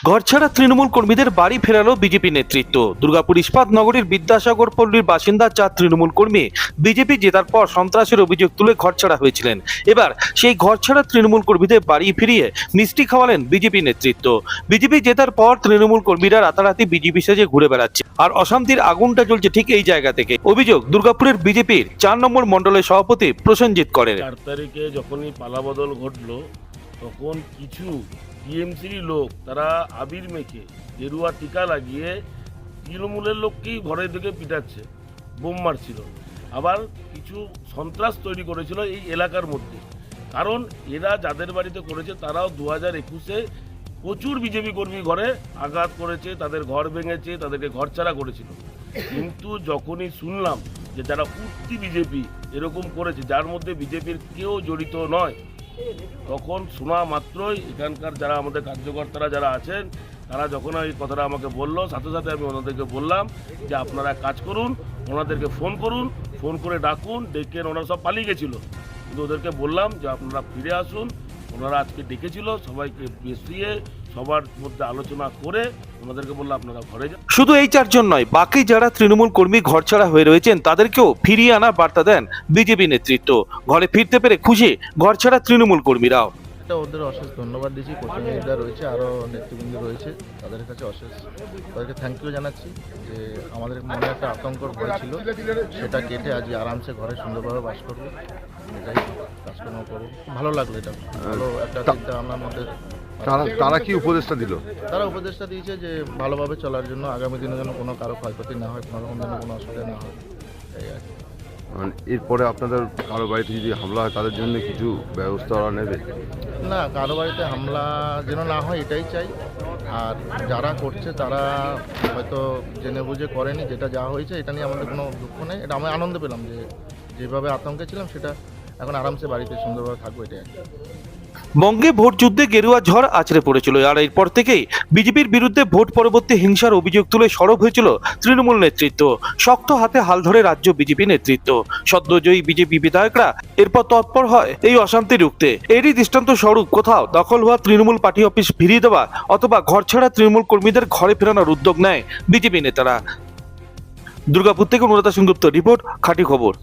ঘরছাড়া তৃণমূল কর্মীদের বাড়ি ফেরালো বিজেপি নেতৃত্ব। দুর্গাপুর ইস্পাত নগরীর বিদ্যাসাগর পল্লীর বাসিন্দা 4 তৃণমূল কর্মী বিজেপি জেতার পর সন্ত্রাসের অভিযোগ তুলে ঘরছাড়া হয়েছিলেন। এবার সেই ঘরছাড়া তৃণমূল কর্মীদের বাড়ি ফিরিয়ে মিষ্টি খাওয়ালেন বিজেপি নেতৃত্ব। বিজেপি জেতার পর তৃণমূল কর্মীরা রাতারাতি বিজেপি সেজে ঘুরে বেড়াচ্ছে, আর অশান্তির আগুনটা জ্বলছে ঠিক এই জায়গা থেকে। অভিযোগ দুর্গাপুরের বিজেপির 4 নম্বর মণ্ডলের সভাপতি প্রসেনজিৎ করের। 4 তারিখে যখনই পালাবদল ঘটলো তখন কিছু টিএমসির লোক তারা আবির মেখে গেরুয়া টিকা লাগিয়ে তৃণমূলের লোককেই ঘরে দিকে পিটাচ্ছে, বোম মারছিল, আবার কিছু সন্ত্রাস তৈরি করেছিল এই এলাকার মধ্যে। কারণ এরা যাদের বাড়িতে করেছে তারাও 2021-এ প্রচুর বিজেপি কর্মী ঘরে আঘাত করেছে, তাদের ঘর ভেঙেছে, তাদেরকে ঘরছাড়া করেছিল। কিন্তু যখনই শুনলাম যে যারা উঠতি বিজেপি এরকম করেছে, যার মধ্যে বিজেপির কেউ জড়িত নয়, তখন শোনা মাত্রই এখানকার যারা আমাদের কার্যকর্তারা যারা আছেন তারা যখন এই কথাটা আমাকে বললো, সাথে সাথে আমি ওনাদেরকে বললাম যে আপনারা কাজ করুন, ওনাদেরকে ফোন করুন, ফোন করে ডাকুন, ডেকে ওনারা সব পালিয়ে গেছিলো। কিন্তু ওদেরকে বললাম যে আপনারা ফিরে আসুন। ওনারা আজকে ডেকেছিল, সবাইকে বসিয়ে সবার মধ্যে আলোচনা করে ওনাদেরকে বললো আপনারা ঘরে যান। শুধু এই 4 জন নয়, বাকি যারা তৃণমূল কর্মী ঘরছাড়া হয়ে রয়েছেন তাদেরকেও ফিরিয়ে আনার বার্তা দেন বিজেপি নেতৃত্ব। ঘরে ফিরতে পেরে খুশি ঘরছাড়া তৃণমূল কর্মীরাও। এটা ওদের অশেষ ধন্যবাদ দিচ্ছি। প্রতিনিধিরা রয়েছে, আরও নেতৃবৃন্দ রয়েছে, তাদের কাছে অশেষ তাদেরকে থ্যাংক ইউ জানাচ্ছি যে আমাদের মনে একটা আতঙ্কর ভয় ছিল, সেটা কেটে আজ আরামসে ঘরে সুন্দরভাবে বাস করবো, এটাই কাজকর্ম করবো। ভালো লাগলো, এটা ভালো একটা চিন্তা আমার মধ্যে। তারা কি উপদেশটা দিল? তারা উপদেশটা দিয়েছে যে ভালোভাবে চলার জন্য, আগামী দিনের জন্য কোনো কারো ক্ষয়ক্ষতি না হয়, কোনো রকম যেন কোনো অসুবিধা না হয়, এই আর কি। এরপরে আপনাদের কারো বাড়িতে যদি হামলা হয় তাদের জন্য কিছু ব্যবস্থা ওরা নেবে? না, কারো বাড়িতে হামলা যেন না হয় এটাই চাই। আর যারা করছে তারা হয়তো জেনে বুঝে করেনি, যেটা যা হয়েছে এটা নিয়ে আমাদের কোনো দুঃখ নেই। এটা আমি আনন্দ পেলাম যে যেভাবে আতঙ্কে ছিলাম সেটা এখন আরামসে বাড়িতে সুন্দরভাবে থাকবো, এটাই আর কি। বঙ্গে ভোট যুদ্ধে গেরুয়া ঝড় আছড়ে পড়েছিল, আর এরপর থেকেই বিজেপির বিরুদ্ধে ভোট পরবর্তী হিংসার অভিযোগ তুলে সরব হয়েছিল তৃণমূল নেতৃত্ব। শক্ত হাতে হাল ধরে রাজ্য বিজেপি নেতৃত্ব। সদ্যজয়ী বিজেপি বিধায়করা এরপর তৎপর হয় এই অশান্তি রুখতে। এরই দৃষ্টান্ত স্বরূপ কোথাও দখল হওয়া তৃণমূল পার্টি অফিস ফিরিয়ে দেওয়া অথবা ঘরছাড়া তৃণমূল কর্মীদের ঘরে ফেরানোর উদ্যোগ নেয় বিজেপি নেতারা। দুর্গাপুর থেকে অনুরাধা সেনগুপ্ত রিপোর্ট, খাঁটি খবর।